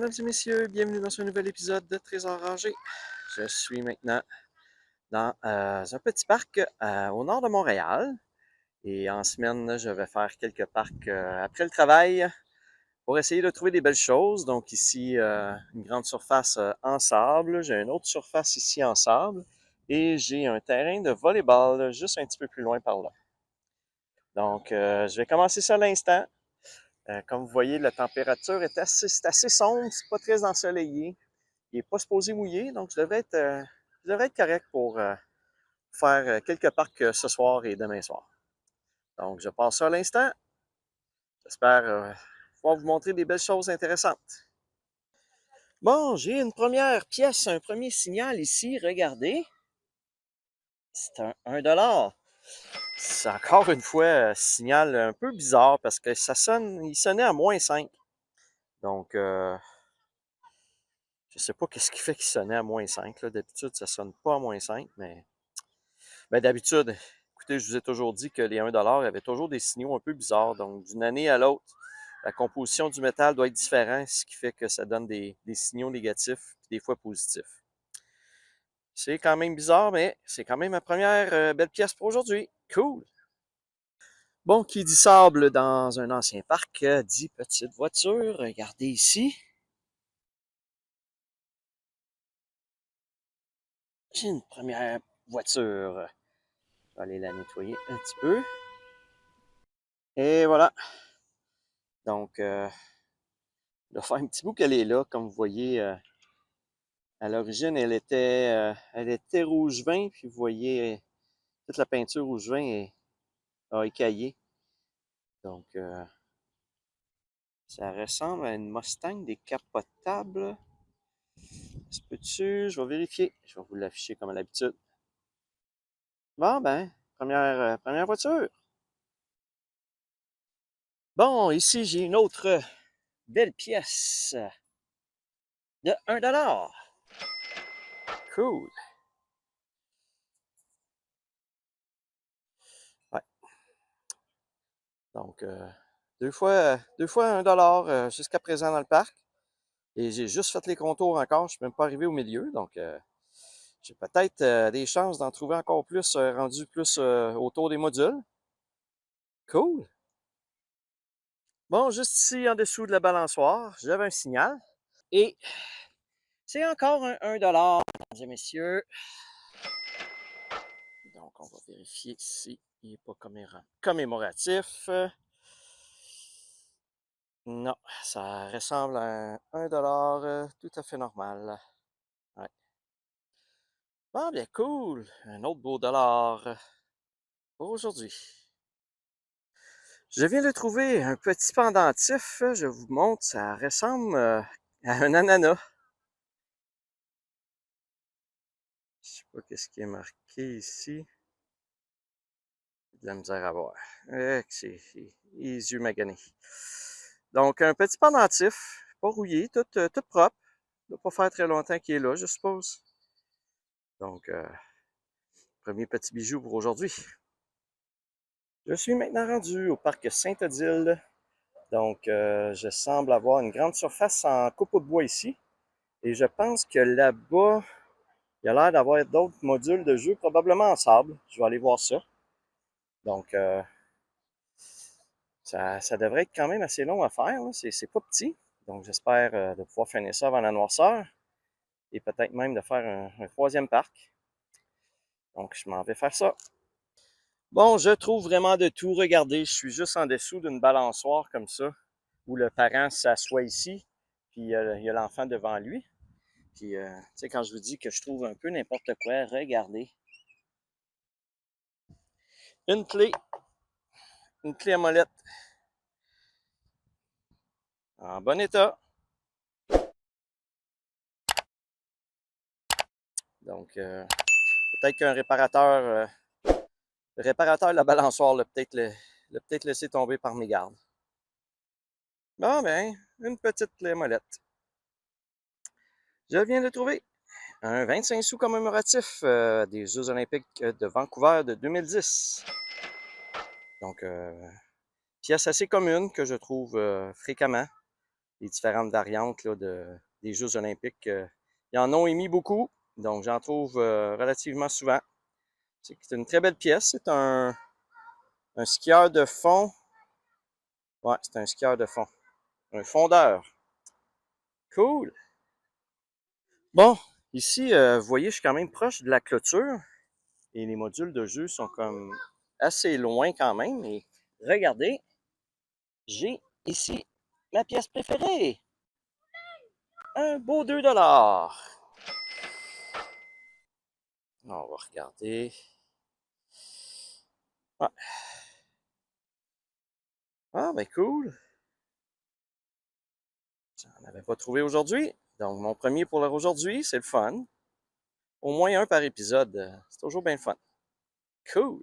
mesdames et messieurs, bienvenue dans ce nouvel épisode de Trésor rangé. Je suis maintenant dans un petit parc au nord de Montréal. Et en semaine, je vais faire quelques parcs après le travail pour essayer de trouver des belles choses. Donc ici, une grande surface en sable. J'ai une autre surface ici en sable. Et j'ai un terrain de volleyball juste un petit peu plus loin par là. Donc, je vais commencer ça à l'instant. Comme vous voyez, la température est c'est assez sombre, c'est pas très ensoleillé. Il n'est pas supposé mouiller, donc je devrais être correct pour faire quelques parcs ce soir et demain soir. Donc, je passe ça à l'instant. J'espère pouvoir vous montrer des belles choses intéressantes. Bon, j'ai une première pièce, un premier signal ici. Regardez. C'est un 1 $. C'est encore une fois un signal un peu bizarre parce que il sonnait à -5. Donc, je sais pas qu'est-ce qui fait qu'il sonnait à -5. D'habitude, ça sonne pas à -5, mais d'habitude, écoutez, je vous ai toujours dit que les 1 $ avaient toujours des signaux un peu bizarres. Donc, d'une année à l'autre, la composition du métal doit être différente, ce qui fait que ça donne des signaux négatifs, puis des fois positifs. C'est quand même bizarre, mais c'est quand même ma première belle pièce pour aujourd'hui. Cool! Bon, qui dit sable dans un ancien parc, dit petite voiture. Regardez ici. J'ai une première voiture. Je vais aller la nettoyer un petit peu. Et voilà. Donc, ça fait un petit bout qu'elle est là. Comme vous voyez, à l'origine, elle était rouge vin. Puis vous voyez, toute la peinture rouge vin a écaillé. Donc, ça ressemble à une Mustang décapotable. Se peut-tu? Je vais vérifier. Je vais vous l'afficher comme à l'habitude. Bon, ben, première voiture. Bon, ici, j'ai une autre belle pièce de 1 $. Cool. Ouais. Donc, deux fois 1 $ jusqu'à présent dans le parc. Et j'ai juste fait les contours encore. Je suis même pas arrivé au milieu. Donc, j'ai peut-être des chances d'en trouver encore plus, rendu plus autour des modules. Cool. Bon, juste ici, en dessous de la balançoire, j'avais un signal. Et c'est encore un 1 $, mesdames et messieurs. Donc, on va vérifier s'il n'est pas commémoratif. Non, ça ressemble à un 1 $ tout à fait normal. Ouais. Bon, bien cool. Un autre beau dollar pour aujourd'hui. Je viens de trouver un petit pendentif. Je vous montre, ça ressemble à un ananas. Je sais pas qu'est-ce qui est marqué ici. De la misère à voir. C'est les yeux maganés. Donc, un petit pendentif, pas rouillé, tout propre. Il ne doit pas faire très longtemps qu'il est là, je suppose. Donc, premier petit bijou pour aujourd'hui. Je suis maintenant rendu au parc Sainte-Odile. Donc, je semble avoir une grande surface en copeaux de bois ici. Et je pense que là-bas, il y a l'air d'avoir d'autres modules de jeu, probablement en sable. Je vais aller voir ça. Donc, ça devrait être quand même assez long à faire. C'est pas petit. Donc, j'espère de pouvoir finir ça avant la noirceur. Et peut-être même de faire un troisième parc. Donc, je m'en vais faire ça. Bon, je trouve vraiment de tout. Regardez, je suis juste en dessous d'une balançoire comme ça, où le parent s'assoit ici, puis il y a l'enfant devant lui. Puis, tu sais, quand je vous dis que je trouve un peu n'importe quoi, regardez. Une clé à molette, en bon état. Donc, peut-être qu'un réparateur, le réparateur de la balançoire l'a peut-être laissé tomber par mégarde. Bon, ben, une petite clé à molette. Je viens de trouver un 25 sous commémoratif des Jeux olympiques de Vancouver de 2010. Donc, pièce assez commune que je trouve fréquemment. les différentes variantes là, des Jeux olympiques. Ils en ont émis beaucoup, donc j'en trouve relativement souvent. C'est une très belle pièce. C'est un skieur de fond. Ouais, c'est un skieur de fond. Un fondeur. Cool. Bon, ici, vous voyez, je suis quand même proche de la clôture et les modules de jeu sont comme assez loin quand même. Et regardez, j'ai ici ma pièce préférée. Un beau 2 $. On va regarder. Ouais. Ah, ben cool. J'en avais pas trouvé aujourd'hui. Donc, mon premier pour aujourd'hui, c'est le fun. Au moins un par épisode. C'est toujours bien le fun. Cool.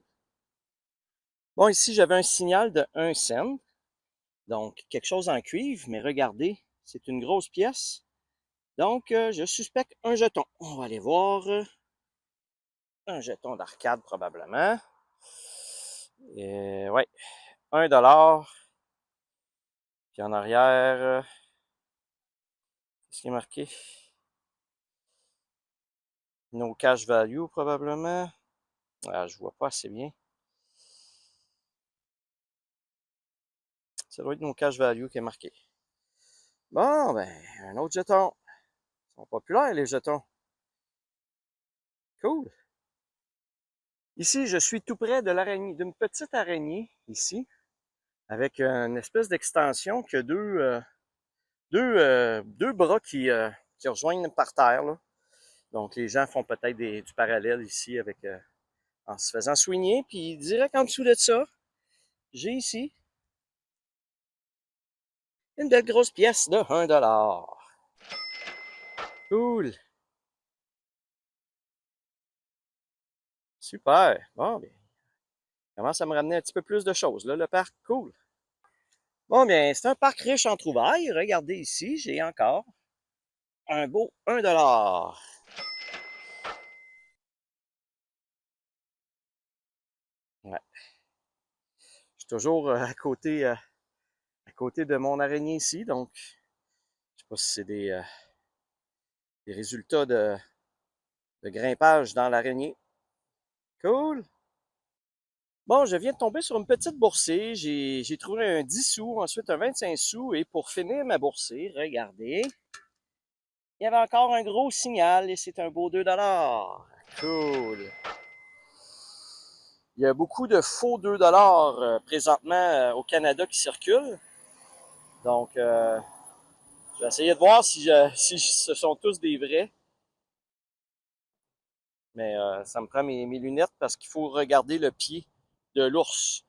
Bon, ici, j'avais un signal de 1 cent. Donc, quelque chose en cuivre, mais regardez, c'est une grosse pièce. Donc, je suspecte un jeton. On va aller voir. Un jeton d'arcade, probablement. Et, ouais, 1 $. Puis en arrière, qu'est-ce qui est marqué? No cash value, probablement. Ah, je vois pas assez bien. Ça doit être no cash value qui est marqué. Bon, ben, un autre jeton. Ils sont populaires, les jetons. Cool. Ici, je suis tout près de l'araignée, d'une petite araignée, ici, avec une espèce d'extension qui a deux bras qui rejoignent par terre, là. Donc, les gens font peut-être du parallèle ici avec en se faisant soigner. Puis, direct en dessous de ça, j'ai ici une belle grosse pièce de 1 $. Cool. Super. Bon, bien, commence à me ramener un petit peu plus de choses, là, le parc. Cool. Bon, bien, c'est un parc riche en trouvailles. Regardez ici, j'ai encore un beau 1 $. Ouais. Je suis toujours à côté de mon araignée ici, donc je sais pas si c'est des résultats de grimpage dans l'araignée. Cool. Bon, je viens de tomber sur une petite boursée. J'ai trouvé un 10 sous, ensuite un 25 sous. Et pour finir ma boursée, regardez, il y avait encore un gros signal et c'est un beau 2 $. Cool. Il y a beaucoup de faux 2 $ présentement au Canada qui circulent. Donc, je vais essayer de voir si ce sont tous des vrais. Mais ça me prend mes lunettes parce qu'il faut regarder le pied de l'ours.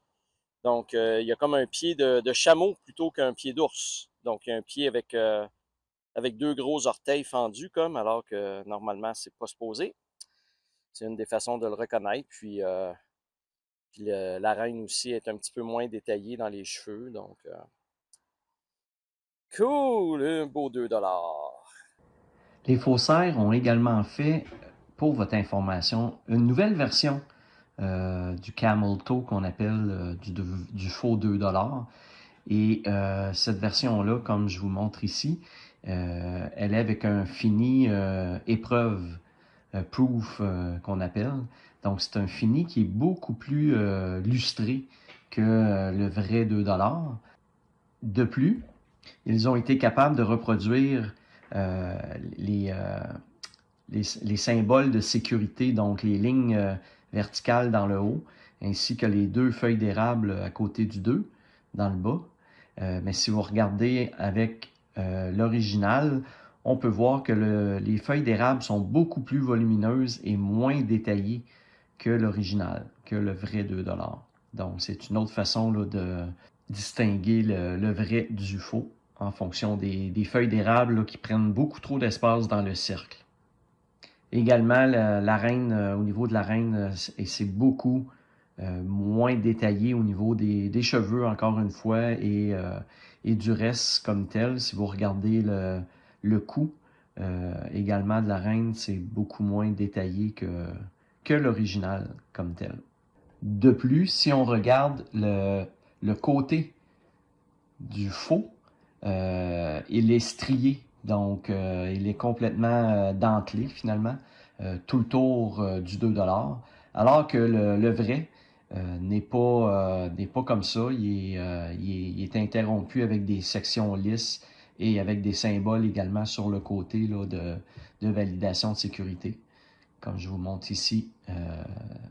Donc, il y a comme un pied de chameau plutôt qu'un pied d'ours. Donc, il y a un pied avec deux gros orteils fendus, comme, alors que normalement, c'est pas supposé. C'est une des façons de le reconnaître. Puis la reine aussi est un petit peu moins détaillée dans les cheveux. Donc, cool, un beau 2 $. Les faussaires ont également fait, pour votre information, une nouvelle version du Camel Toe qu'on appelle du faux 2 $. Et cette version-là, comme je vous montre ici, elle est avec un fini épreuve, proof qu'on appelle. Donc c'est un fini qui est beaucoup plus lustré que le vrai 2 $. De plus, ils ont été capables de reproduire euh, les, euh, les symboles de sécurité, donc les lignes verticales dans le haut, ainsi que les deux feuilles d'érable à côté du 2 dans le bas. Mais si vous regardez avec l'original, on peut voir que les feuilles d'érable sont beaucoup plus volumineuses et moins détaillées que l'original, que le vrai 2 $. Donc, c'est une autre façon là, de distinguer le vrai du faux en fonction des feuilles d'érable qui prennent beaucoup trop d'espace dans le cercle. Également, la reine, au niveau de la reine, c'est beaucoup moins détaillé au niveau des cheveux, encore une fois, et du reste comme tel. Si vous regardez le cou également de la reine, c'est beaucoup moins détaillé que l'original comme tel. De plus, si on regarde le côté du faux, il est strié, donc il est complètement dentelé finalement, tout le tour du 2 $, alors que le vrai n'est pas comme ça. Il est interrompu avec des sections lisses et avec des symboles également sur le côté là, de validation de sécurité. Comme je vous montre ici,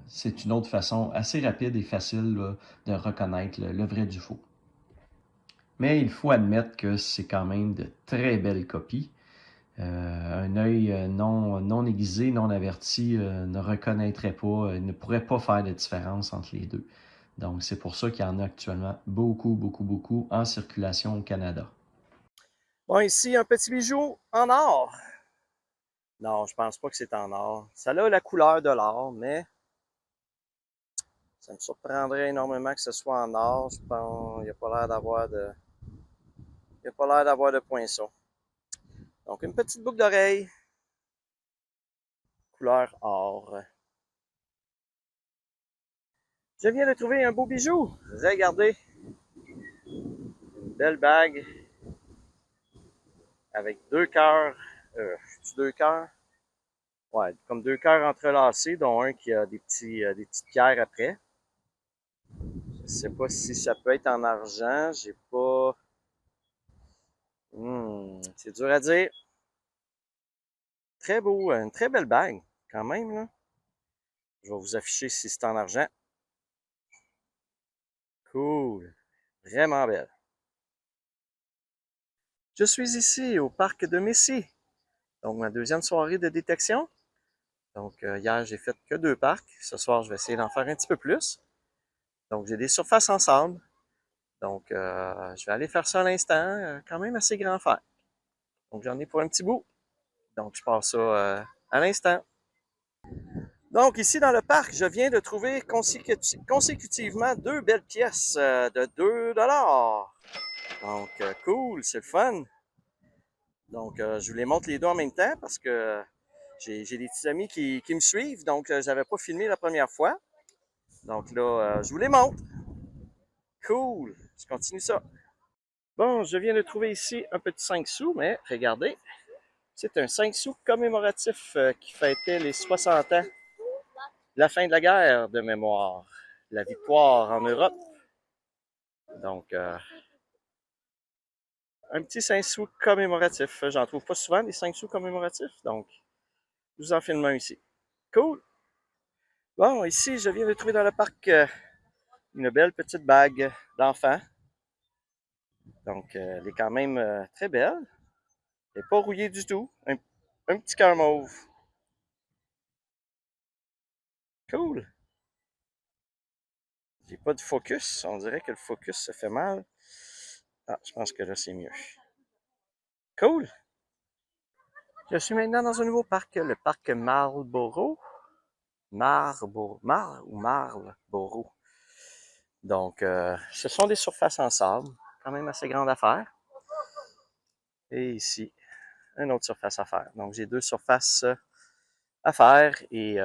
c'est une autre façon assez rapide et facile là, de reconnaître le vrai du faux. Mais il faut admettre que c'est quand même de très belles copies. Un œil non aiguisé, non averti ne reconnaîtrait pas, ne pourrait pas faire de différence entre les deux. Donc c'est pour ça qu'il y en a actuellement beaucoup en circulation au Canada. Bon, ici, un petit bijou en or. Non, je pense pas que c'est en or. Ça a la couleur de l'or, mais ça me surprendrait énormément que ce soit en or. Je pense qu'il n'y a pas l'air d'avoir de poinçon. Donc, une petite boucle d'oreille, couleur or. Je viens de trouver un beau bijou. Regardez, une belle bague avec deux cœurs. Deux cœurs? Ouais, comme deux cœurs entrelacés, dont un qui a des petites pierres après. Je sais pas si ça peut être en argent. J'ai pas. C'est dur à dire. Très beau, une très belle bague, quand même, là. Je vais vous afficher si c'est en argent. Cool. Vraiment belle. Je suis ici au parc de Messy. Donc, ma deuxième soirée de détection. Donc, hier, j'ai fait que 2 parcs. Ce soir, je vais essayer d'en faire un petit peu plus. Donc, j'ai des surfaces en sable. Donc, je vais aller faire ça à l'instant. Quand même assez grand faire. Donc, j'en ai pour un petit bout. Donc, je passe ça à l'instant. Donc, ici dans le parc, je viens de trouver consécutivement 2 belles pièces de 2 $. Donc, cool, c'est le fun. Donc, je vous les montre les deux en même temps parce que j'ai des petits amis qui me suivent. Donc, j'avais pas filmé la première fois. Donc là, je vous les montre. Cool, je continue ça. Bon, je viens de trouver ici un petit 5 sous, mais regardez, c'est un 5 sous commémoratif qui fêtait les 60 ans de la fin de la guerre de mémoire, la victoire en Europe. Donc, un petit 5 sous commémoratif. J'en trouve pas souvent des 5 sous commémoratifs, donc je vous en filme un ici. Cool! Bon, ici, je viens de trouver dans le parc une belle petite bague d'enfant. Donc, elle est quand même très belle. Elle n'est pas rouillée du tout. Un petit cœur mauve. Cool! J'ai pas de focus. On dirait que le focus se fait mal. Ah, je pense que là, c'est mieux. Cool! Je suis maintenant dans un nouveau parc, le parc Marlborough. Marlborough. Donc, ce sont des surfaces en sable, quand même assez grande à faire. Et ici, une autre surface à faire. Donc, j'ai 2 surfaces à faire et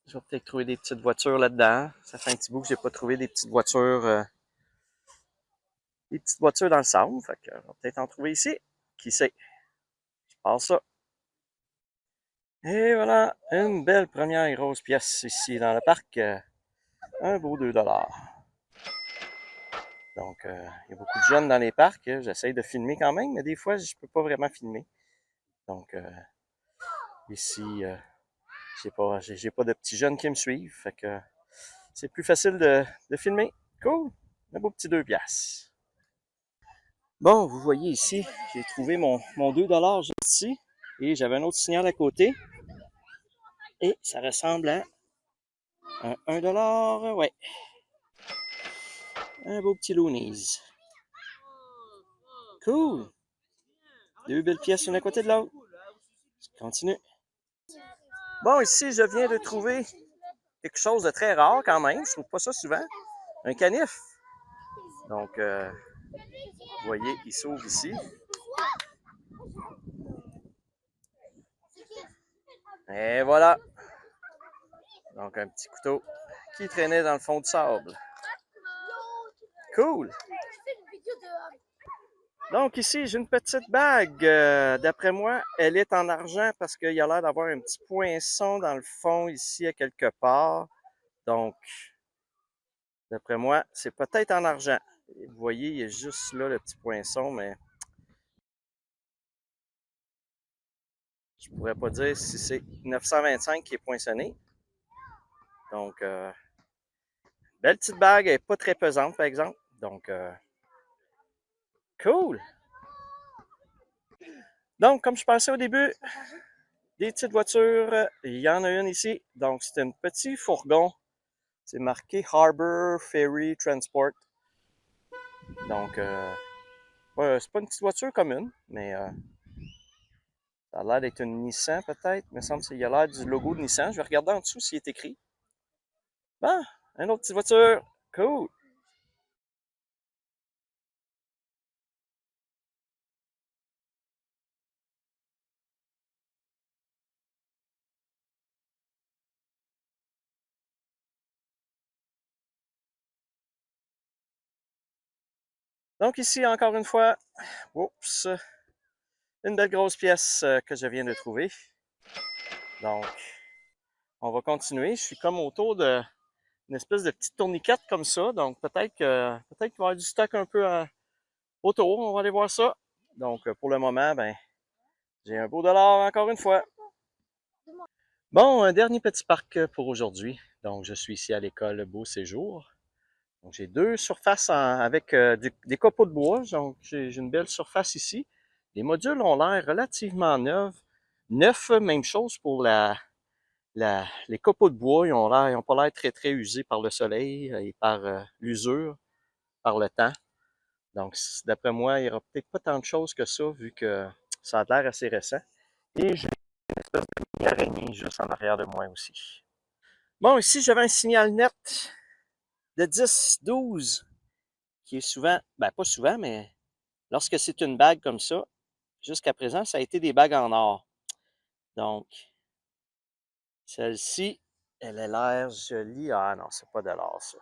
je vais peut-être trouver des petites voitures là-dedans. Ça fait un petit bout que j'ai pas trouvé des petites voitures dans le sable. Fait que, on va peut-être en trouver ici. Qui sait? Je passe ça. Et voilà, une belle première grosse pièce ici dans le parc. Un beau 2 $. Donc, il y a beaucoup de jeunes dans les parcs. J'essaye de filmer quand même, mais des fois, je peux pas vraiment filmer. Donc, ici, j'ai pas de petits jeunes qui me suivent. Fait que c'est plus facile de filmer. Cool! Un beau petit 2 $. Bon, vous voyez ici, j'ai trouvé mon 2 $ juste ici. Et j'avais un autre signal à côté. Et ça ressemble à un 1 $. Ouais. Un beau petit Loonies. Cool! 2 belles pièces une à côté de l'autre. Je continue. Bon, ici, je viens de trouver quelque chose de très rare quand même. Je trouve pas ça souvent. Un canif. Donc, vous voyez, il s'ouvre ici. Et voilà. Donc, un petit couteau qui traînait dans le fond du sable. Cool. Donc ici, j'ai une petite bague. D'après moi, elle est en argent parce qu'il y a l'air d'avoir un petit poinçon dans le fond ici à quelque part. Donc, d'après moi, c'est peut-être en argent. Vous voyez, il est juste là le petit poinçon, mais je pourrais pas dire si c'est 925 qui est poinçonné. Donc, belle petite bague, elle n'est pas très pesante par exemple. Donc, cool. Donc, comme je pensais au début, des petites voitures, il y en a une ici. Donc, c'est un petit fourgon. C'est marqué Harbor Ferry Transport. Donc, ouais, c'est pas une petite voiture commune, mais ça a l'air d'être une Nissan peut-être. Il me semble qu'il y a l'air du logo de Nissan. Je vais regarder en dessous s'il est écrit. Ah, une autre petite voiture. Cool. Donc ici, encore une fois, oups, une belle grosse pièce que je viens de trouver. Donc, on va continuer. Je suis comme autour d'une espèce de petite tourniquette comme ça. Donc, peut-être qu'il va y avoir du stock un peu autour. On va aller voir ça. Donc, pour le moment, ben, j'ai un beau dollar encore une fois. Bon, un dernier petit parc pour aujourd'hui. Donc, je suis ici à l'école Beau Séjour. Donc, j'ai deux surfaces avec des copeaux de bois. Donc, j'ai une belle surface ici. Les modules ont l'air relativement neufs. Même chose pour les copeaux de bois. Ils ont pas l'air très, très usés par le soleil et par l'usure, par le temps. Donc, d'après moi, il n'y aura peut-être pas tant de choses que ça, vu que ça a l'air assez récent. Et j'ai une espèce de araignée juste en arrière de moi aussi. Bon, ici, j'avais un signal net de 10-12, qui est souvent, ben pas souvent, mais lorsque c'est une bague comme ça, jusqu'à présent, ça a été des bagues en or. Donc, celle-ci, elle a l'air jolie. Ah non, c'est pas de l'or, ça.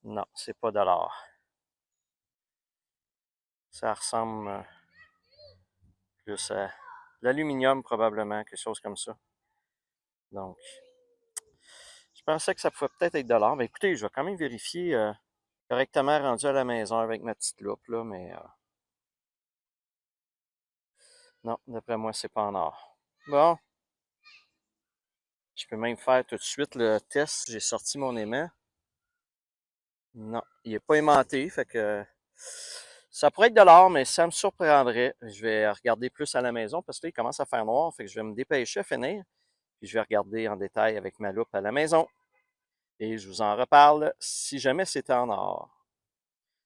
Non, c'est pas de l'or. Ça ressemble plus à l'aluminium, probablement, quelque chose comme ça. Donc, je pensais que ça pouvait peut-être être de l'or. Mais écoutez, je vais quand même vérifier correctement rendu à la maison avec ma petite loupe, là, mais non, d'après moi, c'est pas en or. Bon, je peux même faire tout de suite le test. J'ai sorti mon aimant. Non, il n'est pas aimanté, fait que ça pourrait être de l'or, mais ça me surprendrait. Je vais regarder plus à la maison parce que là, il commence à faire noir, fait que je vais me dépêcher à finir. Puis je vais regarder en détail avec ma loupe à la maison. Et je vous en reparle si jamais c'était en or.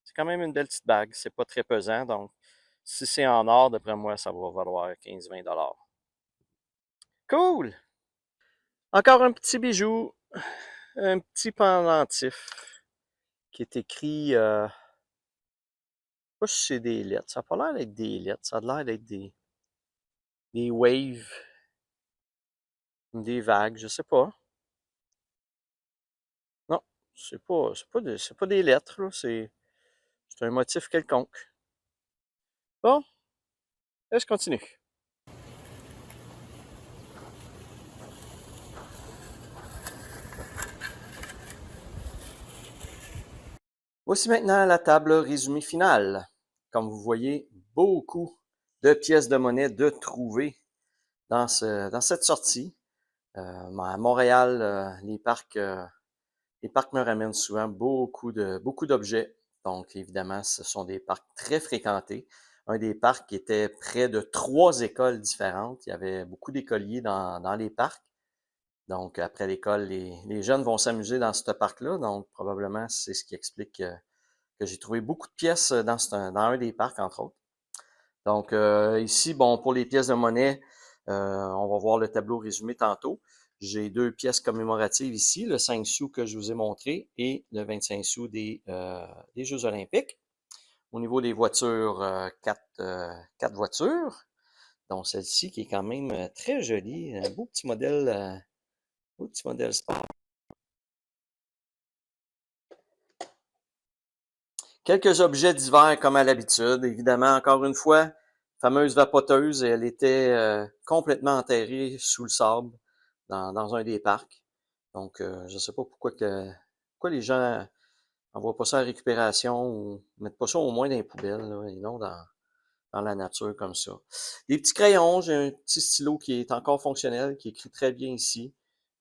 C'est quand même une belle petite bague, c'est pas très pesant, donc si c'est en or, d'après moi, ça va valoir 15-20 $. Cool! Encore un petit bijou, un petit pendentif qui est écrit, pas si c'est des lettres, ça n'a pas l'air d'être des lettres, ça a l'air d'être des waves, des vagues, je sais pas. Non, c'est pas des lettres, là, c'est un motif quelconque. Bon, je continue. Voici maintenant la table résumée finale. Comme vous voyez, beaucoup de pièces de monnaie de trouver dans cette sortie. À Montréal, les parcs me ramènent souvent beaucoup d'objets. Donc, évidemment, ce sont des parcs très fréquentés. Un des parcs était près de 3 écoles différentes. Il y avait beaucoup d'écoliers dans les parcs. Donc, après l'école, les jeunes vont s'amuser dans ce parc-là. Donc, probablement, c'est ce qui explique que j'ai trouvé beaucoup de pièces dans un des parcs, entre autres. Donc, ici, bon, pour les pièces de monnaie, on va voir le tableau résumé tantôt. J'ai deux pièces commémoratives ici, le 5 sous que je vous ai montré et le 25 sous des Jeux olympiques. Au niveau des voitures, quatre voitures, dont celle-ci qui est quand même très jolie, un beau petit modèle sport, Quelques objets divers comme à l'habitude. Évidemment, encore une fois, fameuse vapoteuse, elle était complètement enterrée sous le sable dans un des parcs. Donc, je ne sais pas pourquoi les gens n'envoient pas ça à la récupération ou mettent pas ça au moins dans les poubelles, là, et non dans la nature comme ça. Des petits crayons, j'ai un petit stylo qui est encore fonctionnel, qui écrit très bien ici.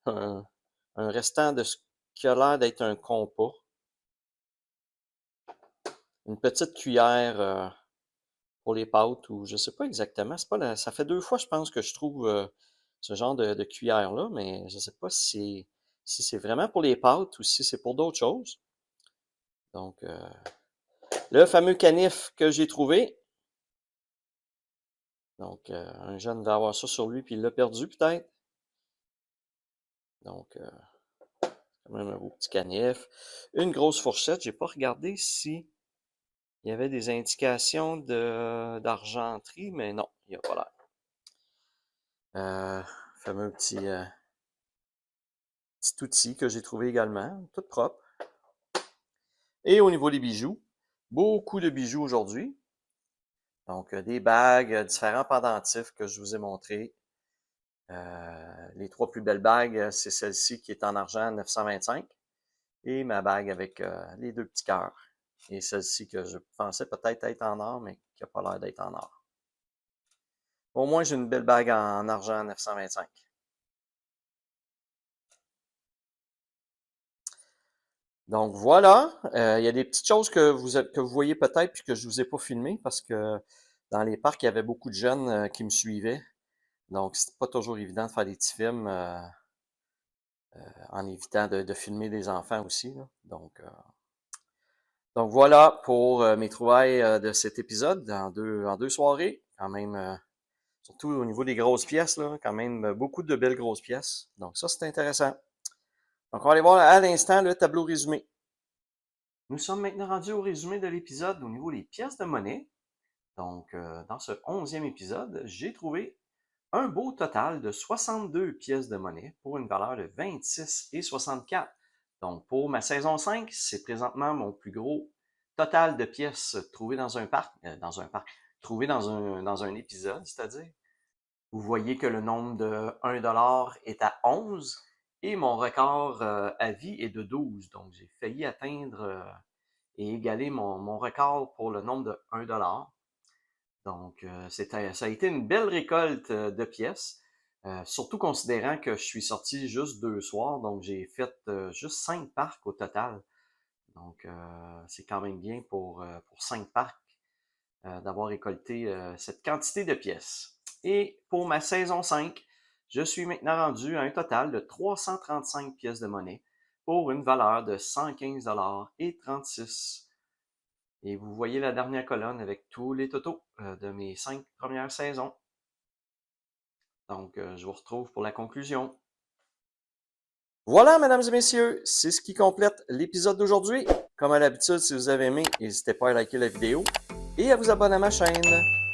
Un, un restant de ce qui a l'air d'être un compas. Une petite cuillère pour les pâtes ou je sais pas exactement. C'est pas ça fait 2 fois, je pense, que je trouve ce genre de cuillère-là, mais je sais pas si c'est vraiment pour les pâtes ou si c'est pour d'autres choses. Donc, le fameux canif que j'ai trouvé. Donc, un jeune va avoir ça sur lui, puis il l'a perdu peut-être. Donc, quand même un beau petit canif. Une grosse fourchette. J'ai pas regardé si il y avait des indications d'argenterie, mais non, il n'y a pas l'air. Fameux petit outil que j'ai trouvé également, tout propre. Et au niveau des bijoux, beaucoup de bijoux aujourd'hui. Donc, des bagues, différents pendentifs que je vous ai montrés. Les 3 plus belles bagues, c'est celle-ci qui est en argent 925 et ma bague avec les 2 petits cœurs. Et celle-ci que je pensais peut-être être en or, mais qui n'a pas l'air d'être en or. Au moins, j'ai une belle bague en argent 925. Donc voilà, il y a des petites choses que vous voyez peut-être puis que je vous ai pas filmé parce que dans les parcs, il y avait beaucoup de jeunes qui me suivaient. Donc, c'est pas toujours évident de faire des petits films en évitant de filmer des enfants aussi, là. Donc voilà pour mes trouvailles de cet épisode en deux soirées. Quand même, surtout au niveau des grosses pièces, là, quand même beaucoup de belles grosses pièces. Donc ça, c'est intéressant. Donc on va aller voir à l'instant le tableau résumé. Nous sommes maintenant rendus au résumé de l'épisode au niveau des pièces de monnaie. Donc, dans ce 11e épisode, j'ai trouvé un beau total de 62 pièces de monnaie pour une valeur de 26,64. Donc, pour ma saison 5, c'est présentement mon plus gros total de pièces trouvées dans un parc, trouvées dans un épisode, c'est-à-dire. Vous voyez que le nombre de 1$ est à 11 et mon record à vie est de 12. Donc, j'ai failli atteindre et égaler mon record pour le nombre de 1$. Donc, ça a été une belle récolte de pièces, surtout considérant que je suis sorti juste 2 soirs, donc j'ai fait juste 5 parcs au total. Donc, c'est quand même bien pour 5 parcs d'avoir récolté cette quantité de pièces. Et pour ma saison 5, je suis maintenant rendu à un total de 335 pièces de monnaie pour une valeur de 115,36 $. Et vous voyez la dernière colonne avec tous les totaux de mes 5 premières saisons. Donc, je vous retrouve pour la conclusion. Voilà, mesdames et messieurs, c'est ce qui complète l'épisode d'aujourd'hui. Comme à l'habitude, si vous avez aimé, n'hésitez pas à liker la vidéo et à vous abonner à ma chaîne.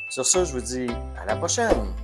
Sur ce, je vous dis à la prochaine!